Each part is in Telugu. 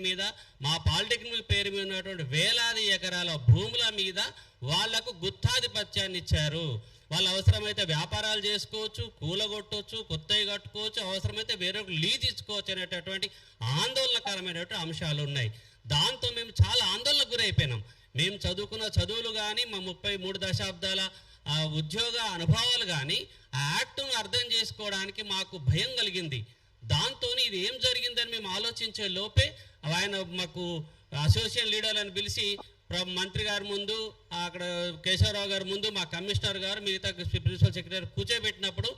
మీద మా పాలిటెక్నిక్ పేరు మీద ఉన్నటువంటి వేలాది ఎకరాల భూముల మీద వాళ్లకు గుత్తాధిపత్యాన్ని ఇచ్చారు. వాళ్ళు అవసరమైతే వ్యాపారాలు చేసుకోవచ్చు, కూలగొట్టవచ్చు, కొత్తవి కట్టుకోవచ్చు, అవసరమైతే వేరొక లీజ్ ఇచ్చుకోవచ్చు అనేటటువంటి ఆందోళనకరమైనటువంటి అంశాలు ఉన్నాయి. దాంతో మేము చాలా ఆందోళనకు గురైపోయినాం. మేము చదువుకున్న చదువులు కానీ మా 33 దశాబ్దాల ఉద్యోగ అనుభవాలు కానీ ఆ యాక్ట్ను అర్థం చేసుకోవడానికి మాకు భయం కలిగింది. దాంతో ఇది ఏం జరిగిందని మేము ఆలోచించే లోపే ఆయన మాకు అసోసియేషన్ లీడర్లను పిలిచి మంత్రి గారి ముందు, అక్కడ కేశవరావు గారి ముందు, మా కమిషనర్ గారు, మిగతా ప్రిన్సిపల్ సెక్రటరీ కూర్చోబెట్టినప్పుడు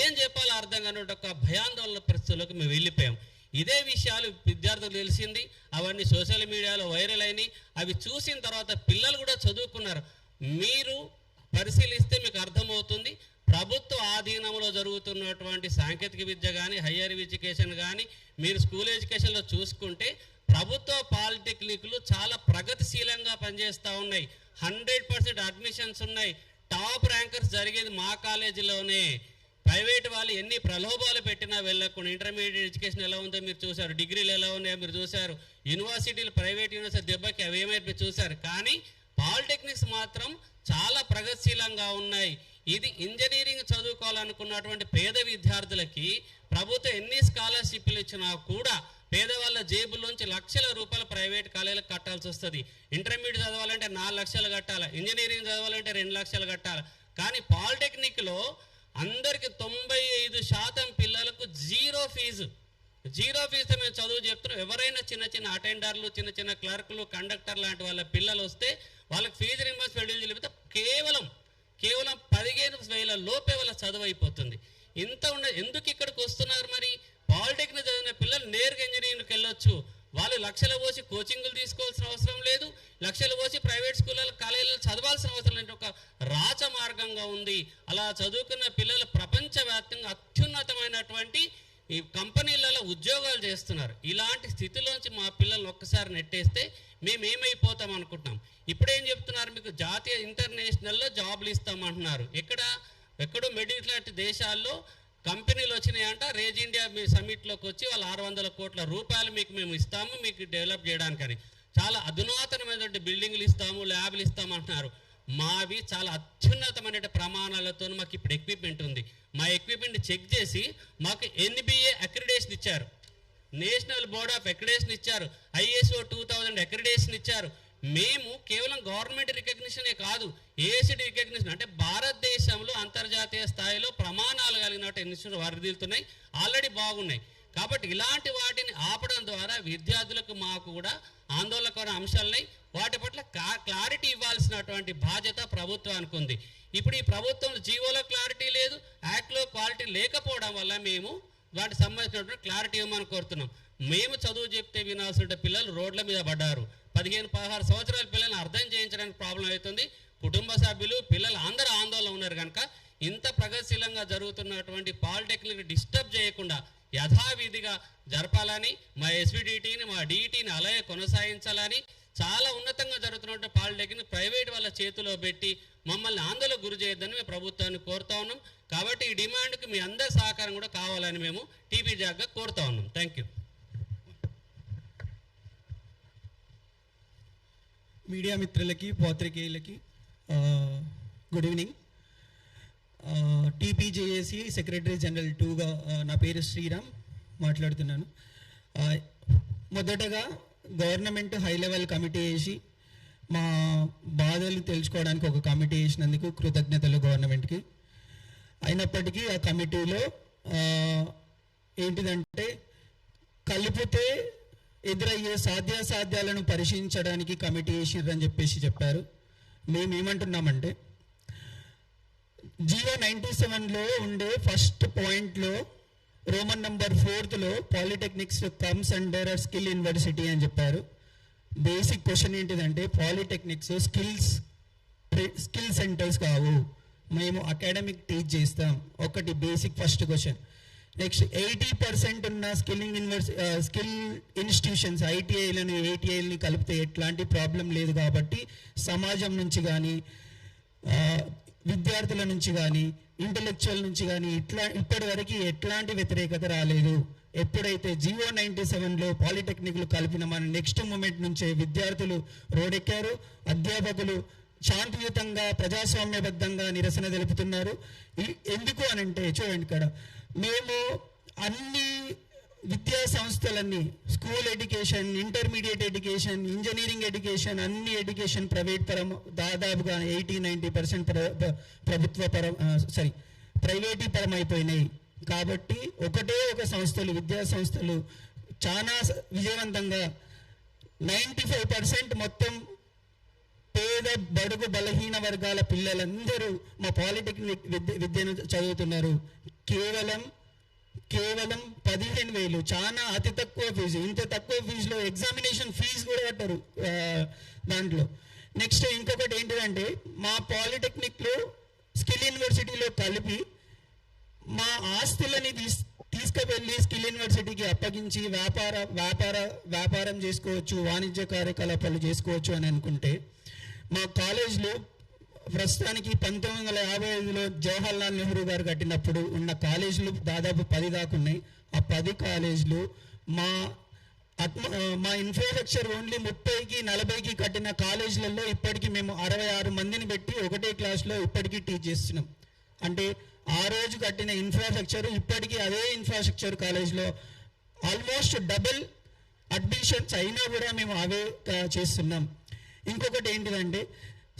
ఏం చెప్పాలో అర్థం కాని ఒక భయాందోళన పరిస్థితుల్లోకి మేము వెళ్ళిపోయాం. ఇదే విషయాలు విద్యార్థులు తెలిసింది, అవన్నీ సోషల్ మీడియాలో వైరల్ అయినాయి. అవి చూసిన తర్వాత పిల్లలు కూడా చదువుకున్నారు. మీరు పరిశీలిస్తే మీకు అర్థమవుతుంది, ప్రభుత్వ ఆధీనంలో జరుగుతున్నటువంటి సాంకేతిక విద్య కానీ, హయ్యర్ ఎడ్యుకేషన్ కానీ, మీరు స్కూల్ ఎడ్యుకేషన్లో చూసుకుంటే ప్రభుత్వ పాలిటెక్నిక్లు చాలా ప్రగతిశీలంగా పనిచేస్తూ ఉన్నాయి. 100% అడ్మిషన్స్ ఉన్నాయి. టాప్ ర్యాంకర్స్ జరిగేది మా కాలేజీలోనే. ప్రైవేట్ వాళ్ళు ఎన్ని ప్రలోభాలు పెట్టినా వెళ్ళకుండా ఇంటర్మీడియట్ ఎడ్యుకేషన్ ఎలా ఉందో మీరు చూశారు, డిగ్రీలు ఎలా ఉన్నాయో మీరు చూశారు, యూనివర్సిటీలు ప్రైవేట్ యూనివర్సిటీ దెబ్బకి అవి ఏమైతే చూశారు. కానీ పాలిటెక్నిక్స్ మాత్రం చాలా ప్రగతిశీలంగా ఉన్నాయి. ఇది ఇంజనీరింగ్ చదువుకోవాలనుకున్నటువంటి పేద విద్యార్థులకి ప్రభుత్వం ఎన్ని స్కాలర్షిప్లు ఇచ్చినా కూడా పేదవాళ్ళ జేబుల్లోంచి లక్షల రూపాయలు ప్రైవేట్ కాలేజీలకు కట్టాల్సి వస్తుంది. ఇంటర్మీడియట్ చదవాలంటే 4 లక్షలు కట్టాలి, ఇంజనీరింగ్ చదవాలంటే 2 లక్షలు కట్టాలి. కానీ పాలిటెక్నిక్లో అందరికి 95% పిల్లలకు జీరో ఫీజు మేము చదువు చెప్తున్నాం. ఎవరైనా చిన్న అటెండర్లు, చిన్న క్లర్కులు, కండక్టర్ లాంటి వాళ్ళ పిల్లలు వస్తే వాళ్ళకి ఫీజు రింబర్స్మెంట్ చెబితే కేవలం 15,000 లోపే వాళ్ళ చదువు అయిపోతుంది. ఇంత ఎందుకు ఇక్కడికి వస్తున్నారు? మరి పాలిటెక్నిక్ చదివిన పిల్లలు నేరుగా ఇంజనీరింగ్కి వెళ్ళొచ్చు. వాళ్ళు లక్షలు పోసి కోచింగ్లు తీసుకోవాల్సిన అవసరం లేదు, లక్షలు పోసి ప్రైవేట్ స్కూళ్ళ కాలేజీలు చదవాల్సిన అవసరం లేదు. ఒక రాచ మార్గంగా ఉంది. అలా చదువుకున్న పిల్లలు ప్రపంచవ్యాప్తంగా అత్యున్నతమైనటువంటి ఈ కంపెనీలలో ఉద్యోగాలు చేస్తున్నారు. ఇలాంటి స్థితిలోంచి మా పిల్లల్ని ఒక్కసారి నెట్టేస్తే మేమేమైపోతాం అనుకుంటున్నాం. ఇప్పుడేం చెప్తున్నారు, మీకు జాతీయ ఇంటర్నేషనల్లో జాబ్లు ఇస్తామంటున్నారు. ఎక్కడో మిడిల్ లాంటి దేశాల్లో కంపెనీలు వచ్చినాయంట. రేజ్ ఇండియా మీ సమిట్లోకి వచ్చి వాళ్ళు 600 కోట్ల రూపాయలు మేము ఇస్తాము, మీకు డెవలప్ చేయడానికని. చాలా అధునాతనమైనటువంటి బిల్డింగ్లు ఇస్తాము, ల్యాబ్లు ఇస్తామంటున్నారు. మావి చాలా అత్యున్నతమైన ప్రమాణాలతో మాకు ఇప్పుడు ఎక్విప్మెంట్ ఉంది. మా ఎక్విప్మెంట్ చెక్ చేసి మాకు NBA అక్రిడేషన్ ఇచ్చారు, నేషనల్ బోర్డ్ ఆఫ్ అక్రిడేషన్ ఇచ్చారు, ISO 2000 అక్రిడేషన్ ఇచ్చారు. మేము కేవలం గవర్నమెంట్ రికగ్నిషనే కాదు, AICTE రికగ్నిషన్ అంటే భారతదేశంలో అంతర్జాతీయ స్థాయిలో ప్రమాణాలు కలిగిన ఇన్స్టిట్యూట్ వర్ధిల్లుతున్నాయి, ఆల్రెడీ బాగున్నాయి. కాబట్టి ఇలాంటి వాటిని ఆపడం ద్వారా విద్యార్థులకు మాకు కూడా ఆందోళనకర అంశాలున్నాయి. వాటి పట్ల క్లారిటీ ఇవ్వాల్సినటువంటి బాధ్యత ప్రభుత్వానికి ఉంది. ఇప్పుడు ఈ ప్రభుత్వంలో జీవోలో క్లారిటీ లేదు, యాక్ట్లో క్వాలిటీ లేకపోవడం వల్ల మేము వాటికి సంబంధించినటువంటి క్లారిటీ ఇవ్వమని కోరుతున్నాం. మేము చదువు చెప్తే వినాల్సిన పిల్లలు రోడ్ల మీద పడ్డారు. 15-16 సంవత్సరాల పిల్లల్ని అర్థం చేయించడానికి ప్రాబ్లం అవుతుంది. కుటుంబ సభ్యులు, పిల్లలు అందరూ ఆందోళన ఉన్నారు. కనుక ఇంత ప్రగతిశీలంగా జరుగుతున్నటువంటి పాలిటెక్నిక్ డిస్టర్బ్ చేయకుండా యథావిధిగా జరపాలని, మా SVDTని, మా DETని అలాగే కొనసాగించాలని, చాలా ఉన్నతంగా జరుగుతున్న పాలిటెక్నిక్ ప్రైవేట్ వాళ్ళ చేతిలో పెట్టి మమ్మల్ని ఆందోళనకు గురి చేయొద్దని మేము ప్రభుత్వాన్ని కోరుతా ఉన్నాం. కాబట్టి ఈ డిమాండ్కి మీ అందరి సహకారం కూడా కావాలని మేము TP జాగ్గా కోరుతా ఉన్నాం. Thank you. మీడియా మిత్రులకి, పాత్రికేయులకి good evening. TPJAC secretary general 2గా నా పేరు శ్రీరామ్ మాట్లాడుతున్నాను. మొదటగా గవర్నమెంట్ హై లెవెల్ కమిటీ వేసి మా బాధలు తెలుసుకోవడానికి ఒక కమిటీ వేసినందుకు కృతజ్ఞతలు గవర్నమెంట్కి. అయినప్పటికీ ఆ కమిటీలో ఏంటిదంటే కలిపితే ఎదురయ్యే సాధ్యాసాధ్యాలను పరిశీలించడానికి కమిటీ వేసిర్రని చెప్పారు. మేమేమంటున్నామంటే జీవో 97లో ఉండే ఫస్ట్ పాయింట్లో రోమన్ నంబర్ 4లో polytechnics comes under skill university అని చెప్పారు. బేసిక్ క్వశ్చన్ ఏంటిదంటే పాలిటెక్నిక్స్ స్కిల్ సెంటర్స్ కావు, మేము అకాడమిక్ టీచ్ చేస్తాం. ఒకటి బేసిక్ ఫస్ట్ క్వశ్చన్. నెక్స్ట్ 80% ఉన్న స్కిల్ ఇన్స్టిట్యూషన్స్ ITIలను ATIలని కలిపితే ఎట్లాంటి ప్రాబ్లం లేదు. కాబట్టి సమాజం నుంచి కానీ, విద్యార్థుల నుంచి కానీ, ఇంటలెక్చువల్ నుంచి కానీ ఇప్పటి వరకు ఎట్లాంటి వ్యతిరేకత రాలేదు. ఎప్పుడైతే జియో 97లో పాలిటెక్నిక్లు కలిపిన మన నెక్స్ట్ మూమెంట్ నుంచే విద్యార్థులు రోడెక్కారు, అధ్యాపకులు శాంతియుతంగా ప్రజాస్వామ్యబద్ధంగా నిరసన తెలుపుతున్నారు. ఎందుకు అనంటే చూడండి, ఇక్కడ మేము అన్ని విద్యా సంస్థలన్నీ school education, intermediate education, engineering education, అన్ని ఎడ్యుకేషన్ ప్రైవేట్ పరం, దాదాపుగా 80-90% ప్రైవేటీ పరం అయిపోయినాయి. కాబట్టి ఒకటే ఒక సంస్థలు, విద్యా సంస్థలు చాలా విజయవంతంగా 95% మొత్తం పేద బడుగు బలహీన వర్గాల పిల్లలందరూ మా పాలిటెక్నిక్ విద్యను చదువుతున్నారు. కేవలం 15,000, చాలా అతి తక్కువ ఫీజు. ఇంత తక్కువ ఫీజులో ఎగ్జామినేషన్ ఫీజు కూడా కట్టరు దాంట్లో. నెక్స్ట్ ఇంకొకటి ఏంటిదంటే, మా పాలిటెక్నిక్లో స్కిల్ యూనివర్సిటీలో కలిపి మా ఆస్తులని తీసుకువెళ్ళి స్కిల్ యూనివర్సిటీకి అప్పగించి వ్యాపారం చేసుకోవచ్చు, వాణిజ్య కార్యకలాపాలు చేసుకోవచ్చు అని అనుకుంటే, మా కాలేజ్లో ప్రస్తుతానికి 1955లో జవహర్లాల్ నెహ్రూ గారు కట్టినప్పుడు ఉన్న కాలేజీలు దాదాపు 10 దాకా ఉన్నాయి. ఆ 10 కాలేజీలు మా ఇన్ఫ్రాస్ట్రక్చర్ ఓన్లీ 30-40కి కట్టిన కాలేజీలలో ఇప్పటికీ మేము 66 మందిని పెట్టి ఒకటే క్లాస్లో ఇప్పటికీ టీచ్ చేస్తున్నాం. అంటే ఆ రోజు కట్టిన ఇన్ఫ్రాస్ట్రక్చర్ ఇప్పటికీ అదే ఇన్ఫ్రాస్ట్రక్చర్ కాలేజ్లో ఆల్మోస్ట్ డబుల్ అడ్మిషన్స్ అయినా కూడా మేము అవే చేస్తున్నాం. ఇంకొకటి ఏంటిదంటే,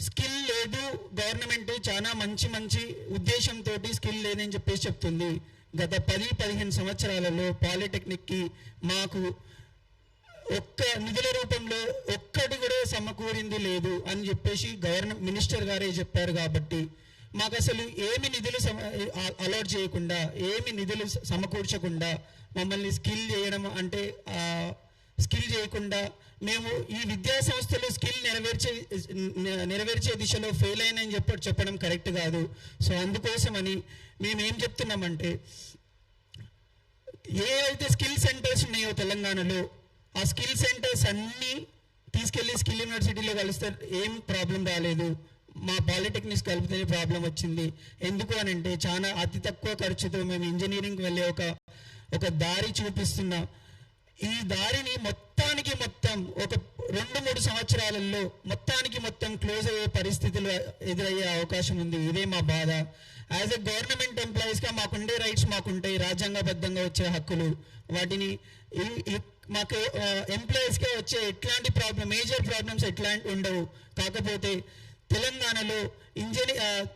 స్కిల్ లేదు, గవర్నమెంట్ చాలా మంచి ఉద్దేశంతో స్కిల్ లేదని చెప్పేసి చెప్తుంది. గత 10-15 సంవత్సరాలలో పాలిటెక్నిక్కి మాకు ఒక్క నిధుల రూపంలో ఒక్కటి కూడా సమకూరింది లేదు అని చెప్పేసి మినిస్టర్ గారే చెప్పారు. కాబట్టి మాకు అసలు ఏమి నిధులు అలాట్ చేయకుండా, ఏమి నిధులు సమకూర్చకుండా మమ్మల్ని స్కిల్ చేయడం అంటే స్కిల్ చేయకుండా మేము ఈ విద్యా సంస్థలు స్కిల్ నెరవేర్చే దిశలో ఫెయిల్ అయినని చెప్పడం కరెక్ట్ కాదు. సో అందుకోసమని మేము ఏం చెప్తున్నామంటే, ఏ అయితే స్కిల్ సెంటర్స్ ఉన్నాయో తెలంగాణలో, ఆ స్కిల్ సెంటర్స్ అన్నీ తీసుకెళ్ళి స్కిల్ యూనివర్సిటీలో కలిస్తే ఏం ప్రాబ్లం రాలేదు. మా పాలిటెక్నిక్స్ కలిపితేనే ప్రాబ్లం వచ్చింది. ఎందుకు అని అంటే, చాలా అతి తక్కువ ఖర్చుతో మేము ఇంజనీరింగ్ వెళ్ళే ఒక దారి చూపిస్తున్నాం. ఈ దారిని మొత్తం ఒక 2-3 సంవత్సరాలలో మొత్తం క్లోజ్ అయ్యే పరిస్థితులు ఎదురయ్యే అవకాశం ఉంది. ఇదే మా బాధ. యాజ్ ఎ గవర్నమెంట్ ఎంప్లాయీస్గా మాకుండే రైట్స్ మాకుంటాయి, రాజ్యాంగబద్ధంగా వచ్చే హక్కులు. వాటిని మాకు ఎంప్లాయీస్గా వచ్చే ఎట్లాంటి మేజర్ ప్రాబ్లమ్స్ ఎట్లాంటి ఉండవు. కాకపోతే తెలంగాణలో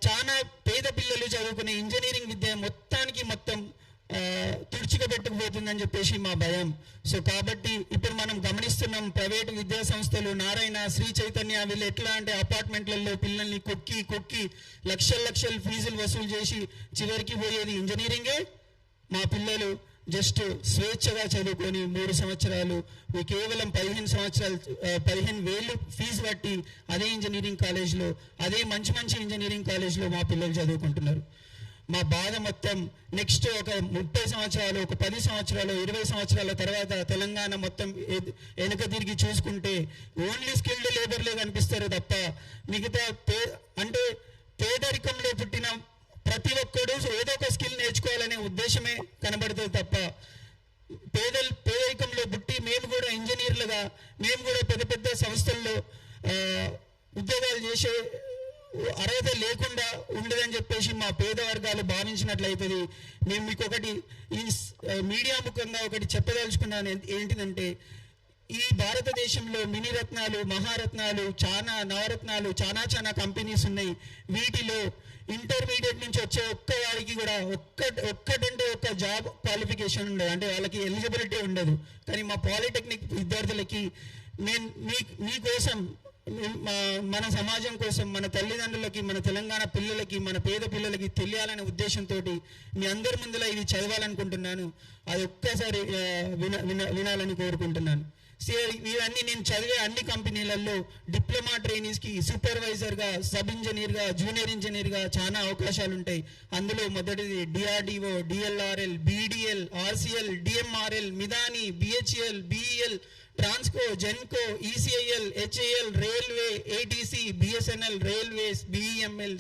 చాలా పేద పిల్లలు చదువుకునే ఇంజనీరింగ్ విద్య మొత్తం తుడిచిపెట్టుకుపోతుందని చెప్పేసి మా భయం. సో కాబట్టి ఇప్పుడు మనం గమనిస్తున్నాం, ప్రైవేటు విద్యా సంస్థలు నారాయణ, శ్రీ చైతన్య వీళ్ళు ఎట్లా అంటే అపార్ట్మెంట్లలో పిల్లల్ని కొక్కి లక్షల ఫీజులు వసూలు చేసి చివరికి పోయేది ఇంజనీరింగే. మా పిల్లలు జస్ట్ స్వేచ్ఛగా చదువుకొని 3 సంవత్సరాలు కేవలం 15,000 ఫీజు కట్టి అదే ఇంజనీరింగ్ కాలేజ్లో, అదే మంచి ఇంజనీరింగ్ కాలేజ్లో మా పిల్లలు చదువుకుంటున్నారు. మా బాధ మొత్తం నెక్స్ట్ ఒక 30 సంవత్సరాలు, ఒక 10 సంవత్సరాలు, 20 సంవత్సరాల తర్వాత తెలంగాణ మొత్తం వెనుక తిరిగి చూసుకుంటే ఓన్లీ స్కిల్డ్ లేబర్లే కనిపిస్తారు తప్ప మిగతా అంటే పేదరికంలో పుట్టిన ప్రతి ఒక్కడు ఏదో ఒక స్కిల్ నేర్చుకోవాలనే ఉద్దేశమే కనబడుతుంది తప్ప పేదరికంలో పుట్టి మేము కూడా ఇంజనీర్లుగా, మేము కూడా పెద్ద సంస్థల్లో ఉద్యోగాలు చేసే అర్హత లేకుండా ఉండదని చెప్పేసి మా పేద వర్గాలు భావించినట్లయితుంది. మేము మీకు ఒకటి ఈ మీడియా ముఖంగా ఒకటి చెప్పదలుచుకున్నాను. ఏంటిదంటే, ఈ భారతదేశంలో మినీ రత్నాలు, మహారత్నాలు, నవరత్నాలు చాలా కంపెనీస్ ఉన్నాయి. వీటిలో ఇంటర్మీడియట్ నుంచి వచ్చే ఒక్కవాడికి కూడా ఒక్కటంటే ఒక్క జాబ్ క్వాలిఫికేషన్ ఉండదు, అంటే వాళ్ళకి ఎలిజిబిలిటీ ఉండదు. కానీ మా పాలిటెక్నిక్ విద్యార్థులకి మీకోసం, మన సమాజం కోసం, మన తల్లిదండ్రులకి, మన తెలంగాణ పిల్లలకి, మన పేద పిల్లలకి తెలియాలనే ఉద్దేశంతో మీ అందరి ముందులో ఇది చదవాలనుకుంటున్నాను. అది ఒక్కసారి వినాలని కోరుకుంటున్నాను. ఇవన్నీ నేను చదివే అన్ని కంపెనీలలో డిప్లొమా ట్రైనీస్కి సూపర్వైజర్గా, సబ్ ఇంజనీర్గా, జూనియర్ ఇంజనీర్గా చాలా అవకాశాలు ఉంటాయి. అందులో మొదటిది DRDO, DLRL, BDL, RCL, DMRL, Midhani, BHEL, BEL, Transco, Genco, ECIL, HAL, railway, ATC, BSNL, railways, BEML,